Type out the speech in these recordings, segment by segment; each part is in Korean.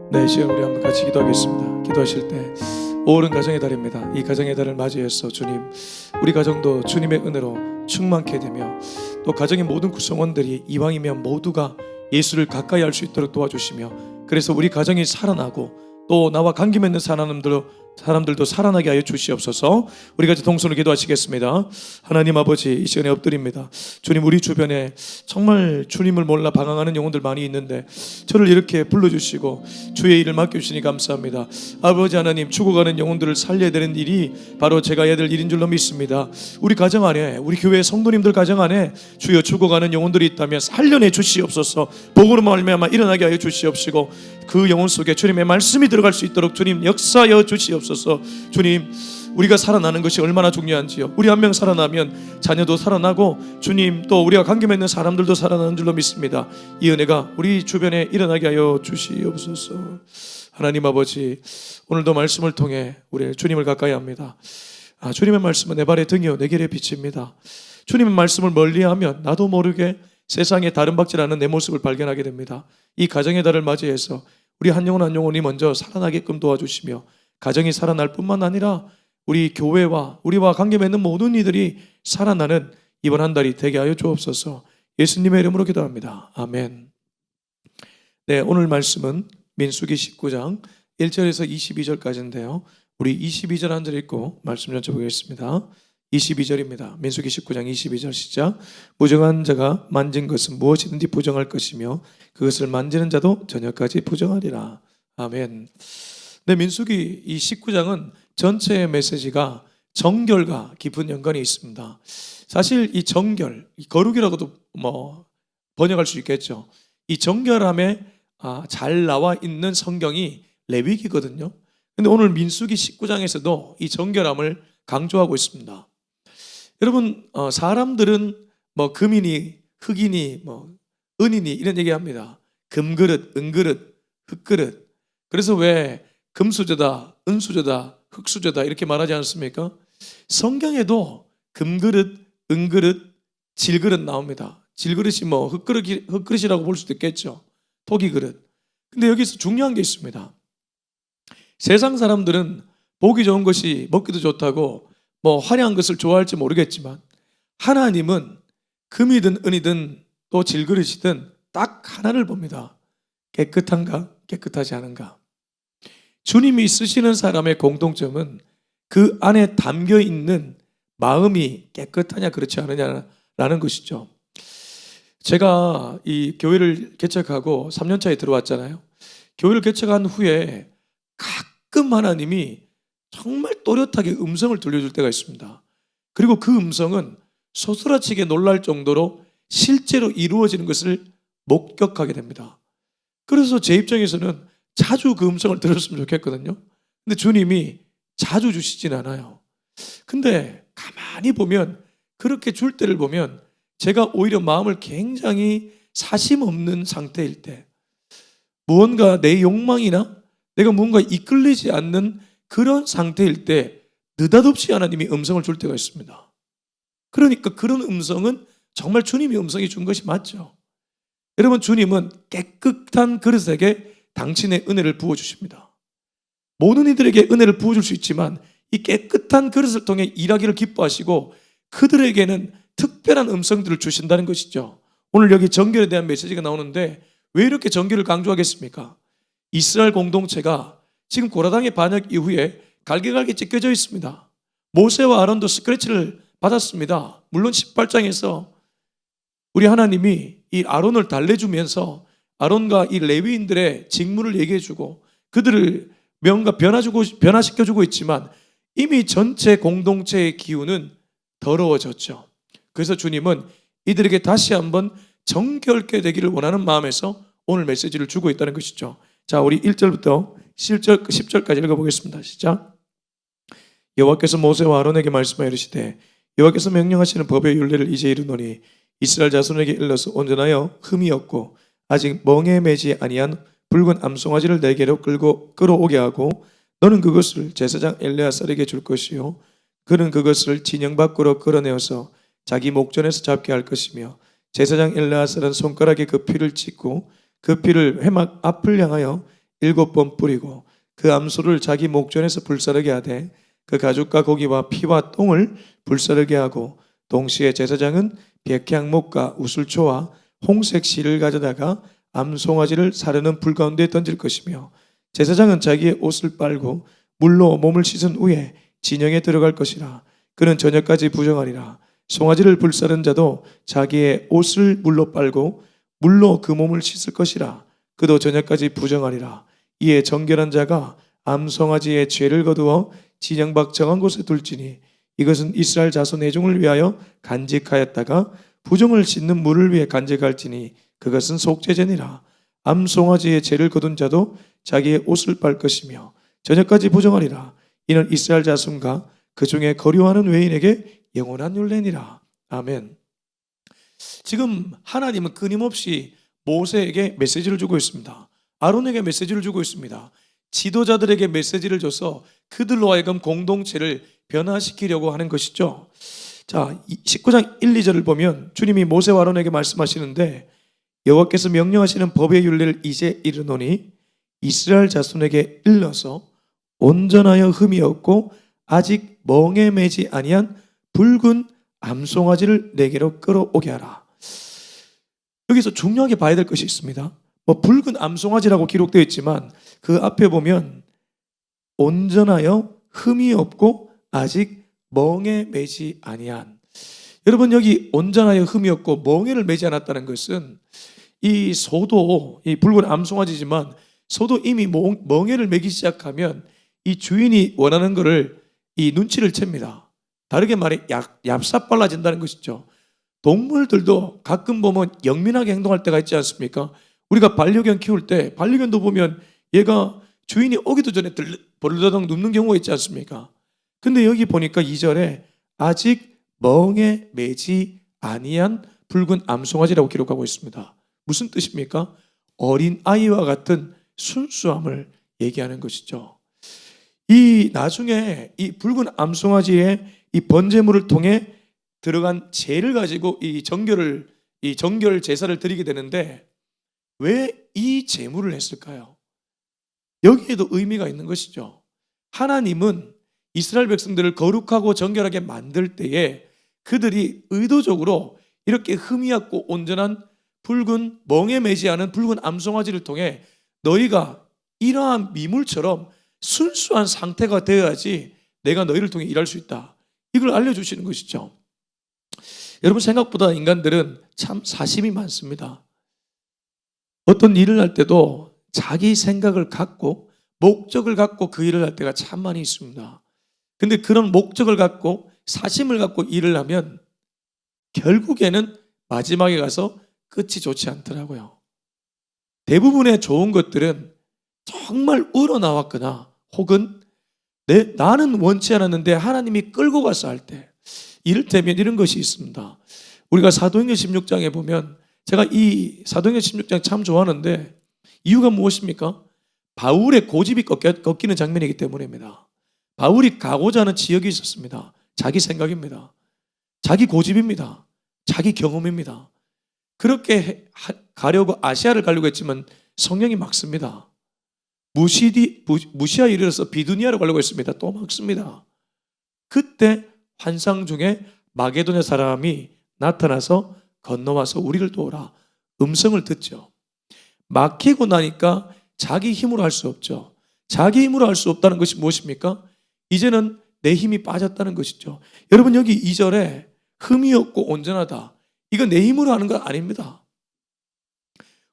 네, 이 시간 우리 한번 같이 기도하겠습니다. 기도하실 때 5월은 가정의 달입니다. 이 가정의 달을 맞이해서 주님, 우리 가정도 주님의 은혜로 충만케 되며 또 가정의 모든 구성원들이 이왕이면 모두가 예수를 가까이 할 수 있도록 도와주시며, 그래서 우리 가정이 살아나고 또 나와 관계 맺는 사람들도 살아나게 하여 주시옵소서. 우리 같이 동선을 기도하시겠습니다. 하나님 아버지, 이 시간에 엎드립니다. 주님, 우리 주변에 정말 주님을 몰라 방황하는 영혼들 많이 있는데 저를 이렇게 불러주시고 주의 일을 맡겨주시니 감사합니다. 아버지 하나님, 죽어가는 영혼들을 살려야 되는 일이 바로 제가 해야 될 일인 줄로 믿습니다. 우리 가정 안에, 우리 교회 성도님들 가정 안에 주여 죽어가는 영혼들이 있다면 살려내 주시옵소서. 복으로 말미암아 일어나게 하여 주시옵시고 그 영혼 속에 주님의 말씀이 들어갈 수 있도록 주님 역사하여 주시옵소서. 주님, 우리가 살아나는 것이 얼마나 중요한지요. 우리 한 명 살아나면 자녀도 살아나고 주님, 또 우리가 관계 맺는 사람들도 살아나는 줄로 믿습니다. 이 은혜가 우리 주변에 일어나게 하여 주시옵소서. 하나님 아버지, 오늘도 말씀을 통해 우리 주님을 가까이 합니다. 주님의 말씀은 내 발의 등이요 내 길의 빛입니다. 주님의 말씀을 멀리하면 나도 모르게 세상에 다른 박질 않은 내 모습을 발견하게 됩니다. 이 가정의 달을 맞이해서 우리 한 영혼 한 영혼이 먼저 살아나게끔 도와주시며, 가정이 살아날 뿐만 아니라 우리 교회와 우리와 관계 맺는 모든 이들이 살아나는 이번 한 달이 되게 하여 주옵소서. 예수님의 이름으로 기도합니다. 아멘. 네, 오늘 말씀은 민수기 19장 1절에서 22절까지인데요. 우리 22절 한 절 읽고 말씀 전해보겠습니다. 22절입니다. 민수기 19장 22절 시작. 부정한 자가 만진 것은 무엇이든지 부정할 것이며 그것을 만지는 자도 저녁까지 부정하리라. 아멘. 네, 민수기 이 19장은 전체의 메시지가 정결과 깊은 연관이 있습니다. 사실 이 정결, 이 거룩이라고도 번역할 수 있겠죠. 이 정결함에 잘 나와 있는 성경이 레위기거든요. 근데 오늘 민수기 19장에서도 이 정결함을 강조하고 있습니다. 여러분, 사람들은 금이니 흑이니 은이니 이런 얘기합니다. 금그릇, 은그릇, 흑그릇. 그래서 왜 금수저다, 은수저다, 흑수저다 이렇게 말하지 않습니까? 성경에도 금그릇, 은그릇, 질그릇 나옵니다. 질그릇이 흑그릇이라고 볼 수도 있겠죠. 토기그릇. 근데 여기서 중요한 게 있습니다. 세상 사람들은 보기 좋은 것이 먹기도 좋다고 화려한 것을 좋아할지 모르겠지만, 하나님은 금이든 은이든 또 질그릇이든 딱 하나를 봅니다. 깨끗한가, 깨끗하지 않은가. 주님이 쓰시는 사람의 공통점은 그 안에 담겨 있는 마음이 깨끗하냐 그렇지 않느냐라는 것이죠. 제가 이 교회를 개척하고 3년 차에 들어왔잖아요. 교회를 개척한 후에 가끔 하나님이 정말 또렷하게 음성을 들려줄 때가 있습니다. 그리고 그 음성은 소스라치게 놀랄 정도로 실제로 이루어지는 것을 목격하게 됩니다. 그래서 제 입장에서는 자주 그 음성을 들었으면 좋겠거든요. 근데 주님이 자주 주시진 않아요. 근데 가만히 보면, 그렇게 줄 때를 보면 제가 오히려 마음을 굉장히 사심 없는 상태일 때, 무언가 내 욕망이나 내가 뭔가 이끌리지 않는 그런 상태일 때 느닷없이 하나님이 음성을 줄 때가 있습니다. 그러니까 그런 음성은 정말 주님이 음성이 준 것이 맞죠. 여러분, 주님은 깨끗한 그릇에게 당신의 은혜를 부어주십니다. 모든 이들에게 은혜를 부어줄 수 있지만 이 깨끗한 그릇을 통해 일하기를 기뻐하시고 그들에게는 특별한 음성들을 주신다는 것이죠. 오늘 여기 정결에 대한 메시지가 나오는데 왜 이렇게 정결을 강조하겠습니까? 이스라엘 공동체가 지금 고라당의 반역 이후에 갈기갈기 찢겨져 있습니다. 모세와 아론도 스크래치를 받았습니다. 물론 18장에서 우리 하나님이 이 아론을 달래주면서 아론과 이 레위인들의 직무를 얘기해주고 그들을 뭔가 변화시켜주고 있지만 이미 전체 공동체의 기운은 더러워졌죠. 그래서 주님은 이들에게 다시 한번 정결케 되기를 원하는 마음에서 오늘 메시지를 주고 있다는 것이죠. 자, 우리 1절부터 10절까지 읽어보겠습니다. 시작. 여호와께서 모세와 아론에게 말씀하여 이르시되 여호와께서 명령하시는 법의 율례를 이제 이루노니 이스라엘 자손에게 일러서 온전하여 흠이 없고 아직 멍에 매지 아니한 붉은 암송아지를 내게로 끌어오게 하고 너는 그것을 제사장 엘레아살에게 줄 것이요 그는 그것을 진영 밖으로 끌어내어서 자기 목전에서 잡게 할 것이며 제사장 엘레아살은 손가락에 그 피를 찢고 그 피를 회막 앞을 향하여 7번 뿌리고 그 암소를 자기 목전에서 불사르게 하되 그 가죽과 고기와 피와 똥을 불사르게 하고 동시에 제사장은 백향목과 우슬초와 홍색 실을 가져다가 암송아지를 사르는 불 가운데 던질 것이며 제사장은 자기의 옷을 빨고 물로 몸을 씻은 후에 진영에 들어갈 것이라. 그는 저녁까지 부정하리라. 송아지를 불사른 자도 자기의 옷을 물로 빨고 물로 그 몸을 씻을 것이라. 그도 저녁까지 부정하리라. 이에 정결한 자가 암송아지의 죄를 거두어 진영 밖 정한 곳에 둘지니 이것은 이스라엘 자손 회중을 위하여 간직하였다가 부정을 씻는 물을 위해 간직할지니 그것은 속죄제니라. 암송아지의 죄를 거둔 자도 자기의 옷을 빨 것이며 저녁까지 부정하리라. 이는 이스라엘 자손과 그 중에 거류하는 외인에게 영원한 율례니라. 아멘. 지금 하나님은 끊임없이 모세에게 메시지를 주고 있습니다. 아론에게 메시지를 주고 있습니다. 지도자들에게 메시지를 줘서 그들로 하여금 공동체를 변화시키려고 하는 것이죠. 자, 19장 1, 2절을 보면 주님이 모세와 아론에게 말씀하시는데 여호와께서 명령하시는 법의 율례를 이제 이르노니 이스라엘 자손에게 일러서 온전하여 흠이 없고 아직 멍에 매지 아니한 붉은 암송아지를 내게로 끌어오게 하라. 여기서 중요하게 봐야 될 것이 있습니다. 붉은 암송아지라고 기록되어 있지만 그 앞에 보면 온전하여 흠이 없고 아직 멍에 매지 아니한. 여러분, 여기 온전하여 흠이 없고 멍에를 매지 않았다는 것은 이 소도, 이 붉은 암송아지지만 소도 이미 멍에를 매기 시작하면 이 주인이 원하는 것을 이 눈치를 챕니다. 다르게 말해 얍삽 빨라진다는 것이죠. 동물들도 가끔 보면 영민하게 행동할 때가 있지 않습니까? 우리가 반려견 키울 때 반려견도 보면 얘가 주인이 오기도 전에 버르르덩 눕는 경우가 있지 않습니까? 근데 여기 보니까 2절에 아직 멍에 매지 아니한 붉은 암송아지라고 기록하고 있습니다. 무슨 뜻입니까? 어린 아이와 같은 순수함을 얘기하는 것이죠. 이 나중에 이 붉은 암송아지의 이 번제물을 통해 들어간 죄를 가지고 이 정결 제사를 드리게 되는데 왜 이 제물을 했을까요? 여기에도 의미가 있는 것이죠. 하나님은 이스라엘 백성들을 거룩하고 정결하게 만들 때에 그들이 의도적으로 이렇게 흠이 없고 온전한 붉은 멍에 매지 않은 붉은 암송아지를 통해 너희가 이러한 미물처럼 순수한 상태가 되어야지 내가 너희를 통해 일할 수 있다. 이걸 알려주시는 것이죠. 여러분, 생각보다 인간들은 참 사심이 많습니다. 어떤 일을 할 때도 자기 생각을 갖고 목적을 갖고 그 일을 할 때가 참 많이 있습니다. 근데 그런 목적을 갖고 사심을 갖고 일을 하면 결국에는 마지막에 가서 끝이 좋지 않더라고요. 대부분의 좋은 것들은 정말 우러나왔거나 혹은 나는 원치 않았는데 하나님이 끌고 가서 할 때, 이를테면 이런 것이 있습니다. 우리가 사도행전 16장에 보면, 제가 이 사도행전 16장 참 좋아하는데 이유가 무엇입니까? 바울의 고집이 꺾이는 장면이기 때문입니다. 바울이 가고자 하는 지역이 있었습니다. 자기 생각입니다. 자기 고집입니다. 자기 경험입니다. 그렇게 가려고 아시아를 가려고 했지만 성령이 막습니다. 무시아 이르러서 비두니아로 가려고 했습니다. 또 막습니다. 그때 환상 중에 마게도냐 사람이 나타나서 건너와서 우리를 도우라 음성을 듣죠. 막히고 나니까 자기 힘으로 할 수 없죠. 자기 힘으로 할 수 없다는 것이 무엇입니까? 이제는 내 힘이 빠졌다는 것이죠. 여러분, 여기 2절에 흠이 없고 온전하다, 이건 내 힘으로 하는 건 아닙니다.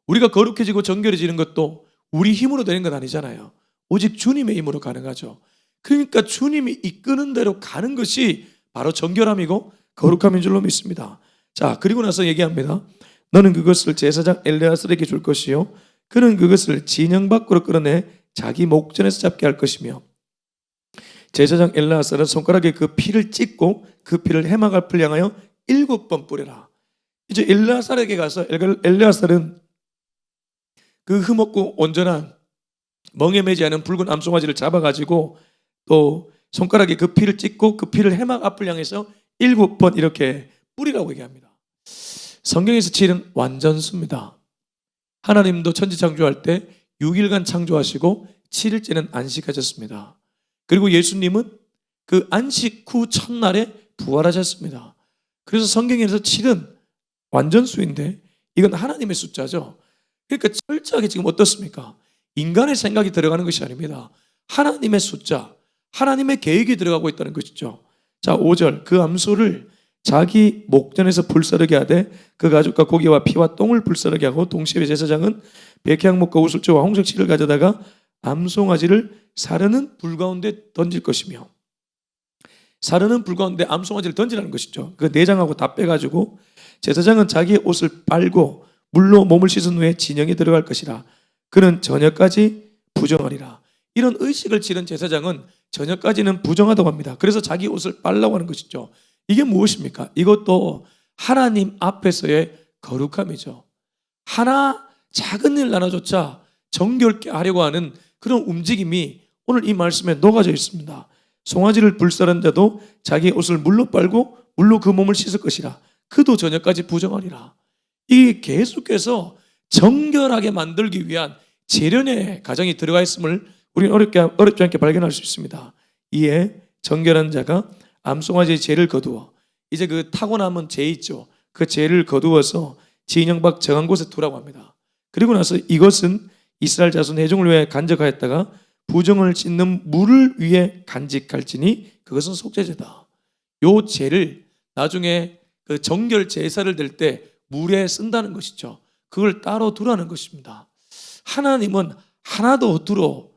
우리가 거룩해지고 정결해지는 것도 우리 힘으로 되는 건 아니잖아요. 오직 주님의 힘으로 가능하죠. 그러니까 주님이 이끄는 대로 가는 것이 바로 정결함이고 거룩함인 줄로 믿습니다. 자, 그리고 나서 얘기합니다. 너는 그것을 제사장 엘레아살에게 줄 것이요 그는 그것을 진영 밖으로 끌어내 자기 목전에서 잡게 할 것이며 제사장 엘레아살은 손가락에 그 피를 찍고 그 피를 해막 앞을 향하여 7번 뿌려라. 이제 엘레아살에게 가서 엘레아살은 그 흠없고 온전한 멍에 매지 않은 붉은 암송아지를 잡아가지고 또 손가락에 그 피를 찍고 그 피를 해막 앞을 향해서 7번 이렇게 뿌리라고 얘기합니다. 성경에서 치는 완전수입니다. 하나님도 천지창조할 때 6일간 창조하시고 7일째는 안식하셨습니다. 그리고 예수님은 그 안식 후 첫날에 부활하셨습니다. 그래서 성경에서 7은 완전수인데 이건 하나님의 숫자죠. 그러니까 철저하게 지금 어떻습니까? 인간의 생각이 들어가는 것이 아닙니다. 하나님의 숫자, 하나님의 계획이 들어가고 있다는 것이죠. 자, 5절 그 암소를 자기 목전에서 불사르게 하되 그 가죽과 고기와 피와 똥을 불사르게 하고 동시에 제사장은 백향목과 우슬초와 홍색실을 가져다가 암송아지를 사르는 불 가운데 던질 것이며, 사르는 불 가운데 암송아지를 던지라는 것이죠. 그 내장하고 다 빼가지고 제사장은 자기의 옷을 빨고 물로 몸을 씻은 후에 진영에 들어갈 것이라. 그는 저녁까지 부정하리라. 이런 의식을 치른 제사장은 저녁까지는 부정하다고 합니다. 그래서 자기 옷을 빨라고 하는 것이죠. 이게 무엇입니까? 이것도 하나님 앞에서의 거룩함이죠. 하나 작은 일 하나조차 정결케 하려고 하는 그런 움직임이 오늘 이 말씀에 녹아져 있습니다. 송아지를 불사른 자도 자기 옷을 물로 빨고 물로 그 몸을 씻을 것이라. 그도 저녁까지 부정하리라. 이게 계속해서 정결하게 만들기 위한 재련의 과정이 들어가 있음을 우리는 어렵지 않게 발견할 수 있습니다. 이에 정결한 자가 암송아지의 죄를 거두어, 이제 그 타고 남은 죄 있죠. 그 죄를 거두어서 진영 밖 정한 곳에 두라고 합니다. 그리고 나서 이것은 이스라엘 자손 회중을 위해 간직하였다가 부정을 찢는 물을 위해 간직할지니 그것은 속죄제다. 요 죄를 나중에 그 정결 제사를 들 때 물에 쓴다는 것이죠. 그걸 따로 두라는 것입니다. 하나님은 하나도 허투루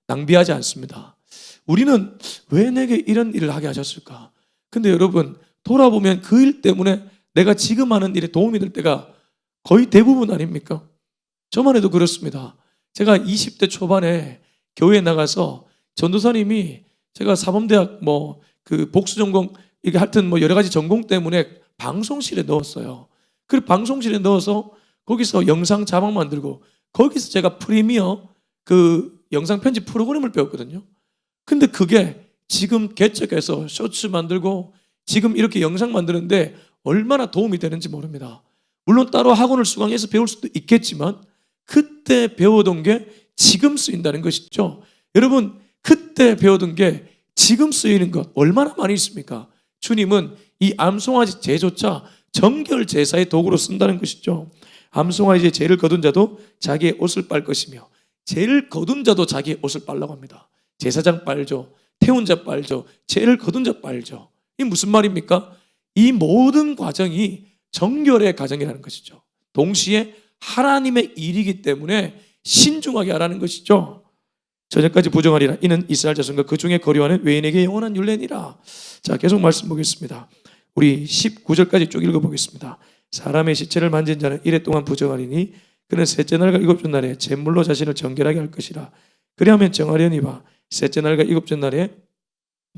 낭비하지 않습니다. 우리는 왜 내게 이런 일을 하게 하셨을까? 근데 여러분 돌아보면 그 일 때문에 내가 지금 하는 일에 도움이 될 때가 거의 대부분 아닙니까? 저만 해도 그렇습니다. 제가 20대 초반에 교회에 나가서 전도사님이 제가 사범대학 그 복수 전공 이게 하여튼 여러 가지 전공 때문에 방송실에 넣었어요. 그리고 방송실에 넣어서 거기서 영상 자막 만들고 거기서 제가 프리미어 그 영상 편집 프로그램을 배웠거든요. 근데 그게 지금 개척해서 쇼츠 만들고 지금 이렇게 영상 만드는데 얼마나 도움이 되는지 모릅니다. 물론 따로 학원을 수강해서 배울 수도 있겠지만 그때 배워둔 게 지금 쓰인다는 것이죠. 여러분 그때 배워둔 게 지금 쓰이는 것 얼마나 많이 있습니까? 주님은 이 암송아지 죄조차 정결 제사의 도구로 쓴다는 것이죠. 암송아지의 죄를 거둔 자도 자기의 옷을 빨 것이며, 죄를 거둔 자도 자기의 옷을 빨라고 합니다. 제사장 빨죠, 태운 자 빨죠, 죄를 거둔 자 빨죠. 이 무슨 말입니까? 이 모든 과정이 정결의 과정이라는 것이죠. 동시에 하나님의 일이기 때문에 신중하게 하라는 것이죠. 저녁까지 부정하리라. 이는 이스라엘 자손과 그 중에 거류하는 외인에게 영원한 율례니라. 자, 계속 말씀 보겠습니다. 우리 19절까지 쭉 읽어보겠습니다. 사람의 시체를 만진 자는 이래 동안 부정하리니 그는 셋째 날과 일곱째 날에 제물로 자신을 정결하게 할 것이라. 그리하면 정하려니와 셋째 날과 일곱째 날에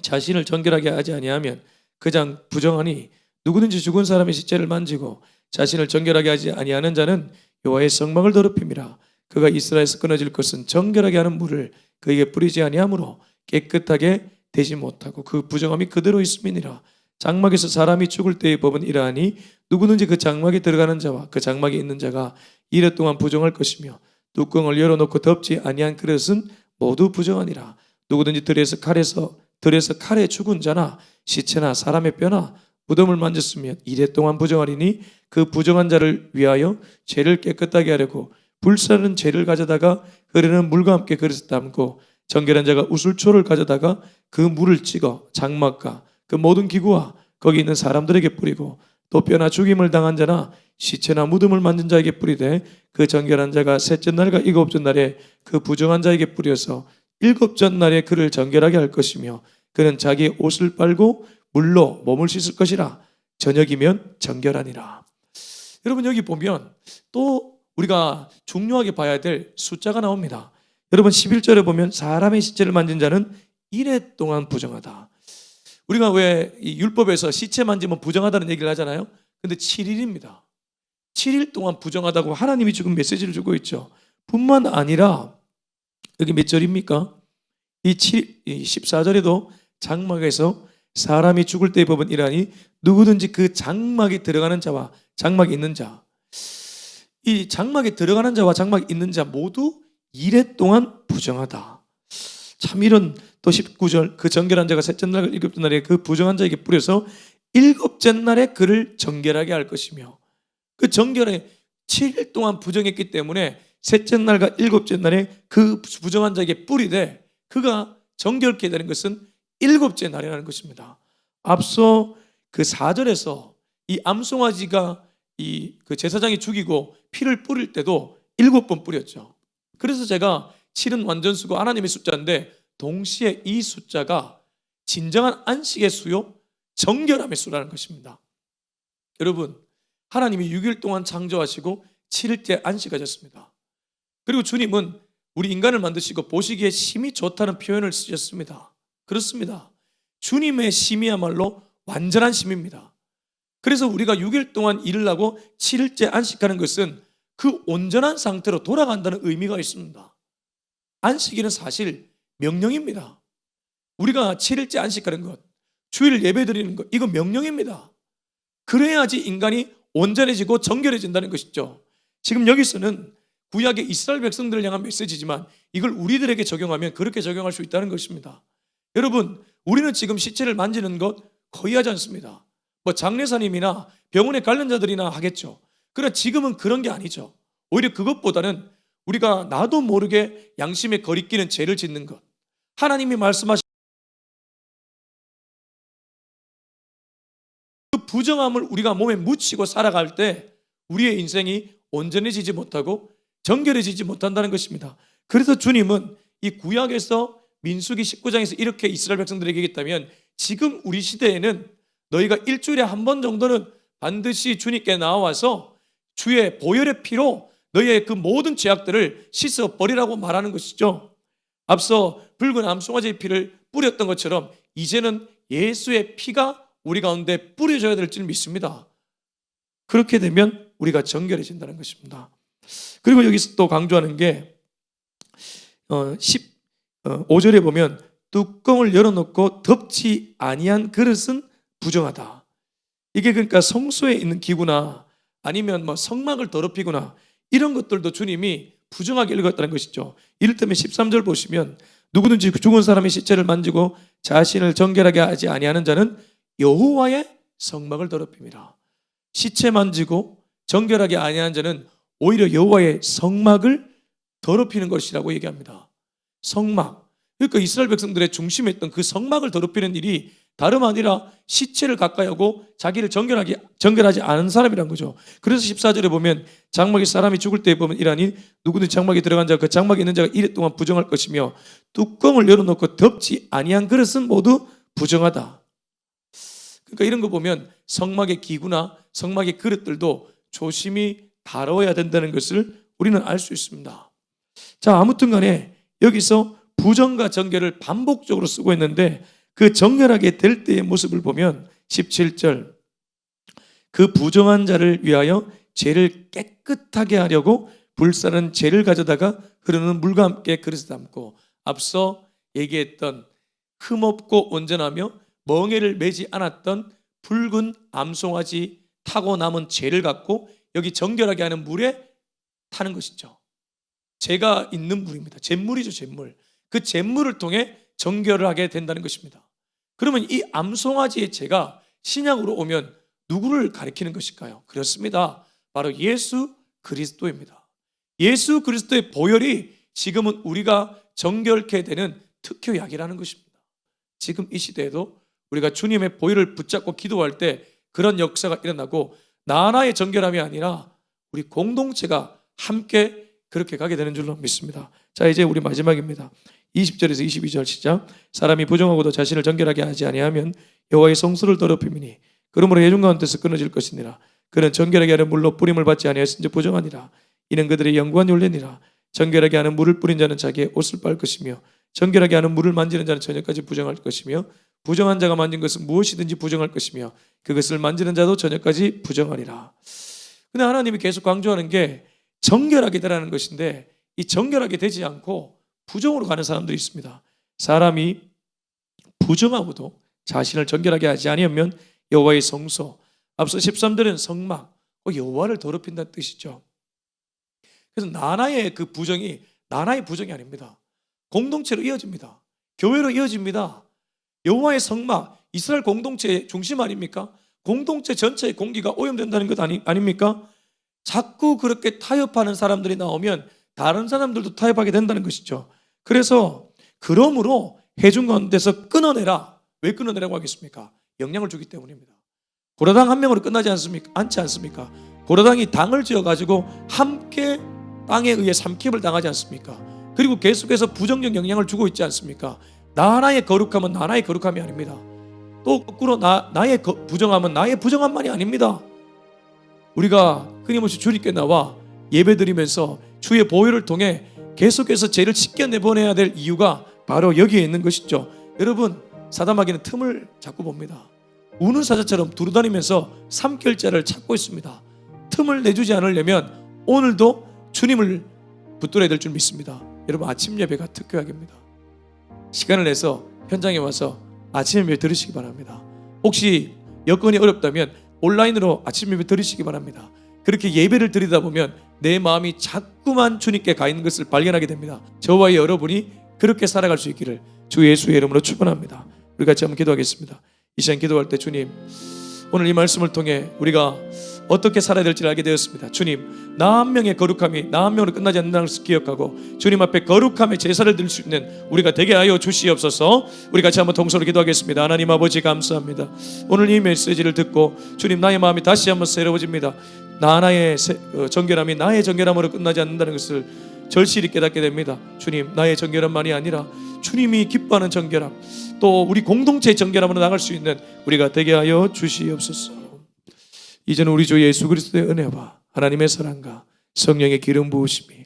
자신을 정결하게 하지 아니하면 그장 부정하니, 누구든지 죽은 사람의 시체를 만지고 자신을 정결하게 하지 아니하는 자는 여호와의 성막을 더럽힘이라. 그가 이스라엘에서 끊어질 것은 정결하게 하는 물을 그에게 뿌리지 아니하므로 깨끗하게 되지 못하고 그 부정함이 그대로 있음이니라. 장막에서 사람이 죽을 때의 법은 이러하니 누구든지 그 장막에 들어가는 자와 그 장막에 있는 자가 이래 동안 부정할 것이며, 뚜껑을 열어놓고 덮지 아니한 그릇은 모두 부정하니라. 누구든지 들에서 칼에 죽은 자나 시체나 사람의 뼈나 무덤을 만졌으면 이래 동안 부정하리니 그 부정한 자를 위하여 죄를 깨끗하게 하려고 불사른 죄를 가져다가 흐르는 물과 함께 그릇에 담고, 정결한 자가 우슬초를 가져다가 그 물을 찍어 장막과 그 모든 기구와 거기 있는 사람들에게 뿌리고, 또 뼈나 죽임을 당한 자나 시체나 무덤을 만진 자에게 뿌리되 그 정결한 자가 셋째 날과 일곱째 날에 그 부정한 자에게 뿌려서 일곱째 날에 그를 정결하게 할 것이며, 그는 자기의 옷을 빨고 물로 몸을 씻을 것이라. 저녁이면 정결하니라. 여러분 여기 보면 또 우리가 중요하게 봐야 될 숫자가 나옵니다. 여러분 11절에 보면 사람의 시체를 만진 자는 이래 동안 부정하다. 우리가 왜 이 율법에서 시체 만지면 부정하다는 얘기를 하잖아요. 근데 7일입니다. 7일 동안 부정하다고 하나님이 지금 메시지를 주고 있죠. 뿐만 아니라 여기 몇 절입니까? 이 14절에도 장막에서 사람이 죽을 때의 법은 이라니 누구든지 그 장막에 들어가는 자와 장막에 있는 자, 이 장막에 들어가는 자와 장막에 있는 자 모두 이레 동안 부정하다. 참 이런 또 19절 그 정결한 자가 셋째 날 일곱째 날에 그 부정한 자에게 뿌려서 일곱째 날에 그를 정결하게 할 것이며 그 정결에 7일 동안 부정했기 때문에 셋째 날과 일곱째 날에 그 부정한 자에게 뿌리되 그가 정결케 되는 것은 일곱째 날이라는 것입니다. 앞서 그 4절에서 이 암송아지가 그 제사장이 죽이고 피를 뿌릴 때도 7번 뿌렸죠. 그래서 제가 7은 완전수고 하나님의 숫자인데 동시에 이 숫자가 진정한 안식의 수요, 정결함의 수라는 것입니다. 여러분, 하나님이 6일 동안 창조하시고 7일째 안식하셨습니다. 그리고 주님은 우리 인간을 만드시고 보시기에 심히 좋다는 표현을 쓰셨습니다. 그렇습니다. 주님의 심이야말로 완전한 심입니다. 그래서 우리가 6일 동안 일을 하고 7일째 안식하는 것은 그 온전한 상태로 돌아간다는 의미가 있습니다. 안식일은 사실 명령입니다. 우리가 7일째 안식하는 것, 주일 예배 드리는 것, 이거 명령입니다. 그래야지 인간이 온전해지고 정결해진다는 것이죠. 지금 여기서는 구약의 이스라엘 백성들을 향한 메시지지만 이걸 우리들에게 적용하면 그렇게 적용할 수 있다는 것입니다. 여러분, 우리는 지금 시체를 만지는 것 거의 하지 않습니다. 뭐 장례사님이나 병원에 관련자들이나 하겠죠. 그러나 지금은 그런 게 아니죠. 오히려 그것보다는 우리가 나도 모르게 양심에 거리끼는 죄를 짓는 것, 하나님이 말씀하신 그 부정함을 우리가 몸에 묻히고 살아갈 때 우리의 인생이 온전해지지 못하고 정결해지지 못한다는 것입니다. 그래서 주님은 이 구약에서 민수기 19장에서 이렇게 이스라엘 백성들에게 얘기했다면 지금 우리 시대에는 너희가 일주일에 한 번 정도는 반드시 주님께 나와서 주의 보혈의 피로 너희의 그 모든 죄악들을 씻어버리라고 말하는 것이죠. 앞서 붉은 암송아지의 피를 뿌렸던 것처럼 이제는 예수의 피가 우리 가운데 뿌려져야 될 줄 믿습니다. 그렇게 되면 우리가 정결해진다는 것입니다. 그리고 여기서 또 강조하는 게 15절에 보면 뚜껑을 열어놓고 덮지 아니한 그릇은 부정하다. 이게 그러니까 성소에 있는 기구나 아니면 뭐 성막을 더럽히거나 이런 것들도 주님이 부정하게 읽었다는 것이죠. 이를테면 13절 보시면 누구든지 죽은 사람의 시체를 만지고 자신을 정결하게 하지 아니하는 자는 여호와의 성막을 더럽힙니다. 시체 만지고 정결하게 아니하는 자는 오히려 여호와의 성막을 더럽히는 것이라고 얘기합니다. 성막, 그러니까 이스라엘 백성들의 중심에 있던 그 성막을 더럽히는 일이 다름 아니라 시체를 가까이 하고 자기를 정결하지 않은 사람이란 거죠. 그래서 14절에 보면 장막에 사람이 죽을 때에 보면 이라니 누구든 장막에 들어간 자가 그 장막에 있는 자가 이래 동안 부정할 것이며 뚜껑을 열어놓고 덮지 아니한 그릇은 모두 부정하다. 그러니까 이런 거 보면 성막의 기구나 성막의 그릇들도 조심히 다뤄야 된다는 것을 우리는 알 수 있습니다. 자, 아무튼 간에 여기서 부정과 정결을 반복적으로 쓰고 있는데 그 정결하게 될 때의 모습을 보면 17절 그 부정한 자를 위하여 죄를 깨끗하게 하려고 불사른 재를 가져다가 흐르는 물과 함께 그릇에 담고 앞서 얘기했던 흠없고 온전하며 멍에를 매지 않았던 붉은 암송아지 타고 남은 재를 갖고 여기 정결하게 하는 물에 타는 것이죠. 재가 있는 물입니다. 잿물이죠, 잿물. 그 잿물을 통해 정결을 하게 된다는 것입니다. 그러면 이 암송아지의 재가 신약으로 오면 누구를 가리키는 것일까요? 그렇습니다. 바로 예수 그리스도입니다. 예수 그리스도의 보혈이 지금은 우리가 정결케 되는 특효약이라는 것입니다. 지금 이 시대에도 우리가 주님의 보혈을 붙잡고 기도할 때 그런 역사가 일어나고 나 하나의 정결함이 아니라 우리 공동체가 함께 그렇게 가게 되는 줄로 믿습니다. 자, 이제 우리 마지막입니다. 20절에서 22절 시작. 사람이 부정하고도 자신을 정결하게 하지 아니하면 여호와의 성소를 더럽힘이니 그러므로 회중 가운데서 끊어질 것이니라. 그는 정결하게 하는 물로 뿌림을 받지 아니하였은지 부정하니라. 이는 그들의 영구한 율례니라. 정결하게 하는 물을 뿌린 자는 자기의 옷을 빨 것이며 정결하게 하는 물을 만지는 자는 저녁까지 부정할 것이며 부정한 자가 만진 것은 무엇이든지 부정할 것이며 그것을 만지는 자도 저녁까지 부정하리라. 근데 하나님이 계속 강조하는 게 정결하게 되라는 것인데 이 정결하게 되지 않고 부정으로 가는 사람들이 있습니다. 사람이 부정하고도 자신을 정결하게 하지 아니하면 여호와의 성소, 앞서 13절은 성막, 여호와를 더럽힌다는 뜻이죠. 그래서 나나의 그 부정이 나나의 부정이 아닙니다. 공동체로 이어집니다. 교회로 이어집니다. 여호와의 성막, 이스라엘 공동체의 중심 아닙니까? 공동체 전체의 공기가 오염된다는 것 아닙니까? 자꾸 그렇게 타협하는 사람들이 나오면 다른 사람들도 타협하게 된다는 것이죠. 그래서 그러므로 회중 가운데서 끊어내라. 왜 끊어내라고 하겠습니까? 영향을 주기 때문입니다. 고라당 한 명으로 끝나지 않지 않습니까? 고라당이 당을 지어가지고 함께 땅에 의해 삼킴을 당하지 않습니까? 그리고 계속해서 부정적 영향을 주고 있지 않습니까? 나라의 거룩함은 나라의 거룩함이 아닙니다. 또 거꾸로 나의 부정함은 나의 부정함만이 아닙니다. 우리가 끊임없이 주님께 나와 예배드리면서 주의 보혈을 통해 계속해서 죄를 씻겨내보내야 될 이유가 바로 여기에 있는 것이죠. 여러분, 사담하기는 틈을 자꾸 봅니다. 우는 사자처럼 두루다니면서 삼킬자를 찾고 있습니다. 틈을 내주지 않으려면 오늘도 주님을 붙들어야 될 줄 믿습니다. 여러분, 아침 예배가 특효약입니다. 시간을 내서 현장에 와서 아침 예배 들으시기 바랍니다. 혹시 여건이 어렵다면 온라인으로 아침 예배 들으시기 바랍니다. 그렇게 예배를 드리다 보면 내 마음이 자꾸만 주님께 가 있는 것을 발견하게 됩니다. 저와 여러분이 그렇게 살아갈 수 있기를 주 예수의 이름으로 축원합니다. 우리 같이 한번 기도하겠습니다. 이 시간 기도할 때 주님, 오늘 이 말씀을 통해 우리가 어떻게 살아야 될지를 알게 되었습니다. 주님, 나 한 명의 거룩함이 나 한 명으로 끝나지 않는다는 것을 기억하고 주님 앞에 거룩함의 제사를 드릴 수 있는 우리가 되게 하여 주시옵소서. 우리 같이 한번 동서로 기도하겠습니다. 하나님 아버지, 감사합니다. 오늘 이 메시지를 듣고 주님, 나의 마음이 다시 한번 새로워집니다. 나의 정결함이 나의 정결함으로 끝나지 않는다는 것을 절실히 깨닫게 됩니다. 주님, 나의 정결함만이 아니라 주님이 기뻐하는 정결함, 또 우리 공동체의 정결함으로 나갈 수 있는 우리가 되게 하여 주시옵소서. 이제는 우리 주 예수 그리스도의 은혜와 하나님의 사랑과 성령의 기름 부으심이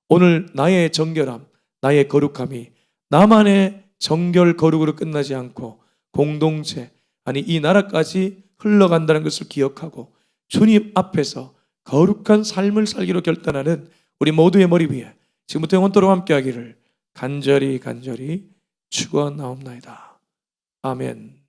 오늘 나의 정결함, 나의 거룩함이 나만의 정결 거룩으로 끝나지 않고 공동체, 아니 이 나라까지 흘러간다는 것을 기억하고 주님 앞에서 거룩한 삶을 살기로 결단하는 우리 모두의 머리 위에 지금부터 영원토록 함께하기를 간절히 축원하옵나이다. 아멘.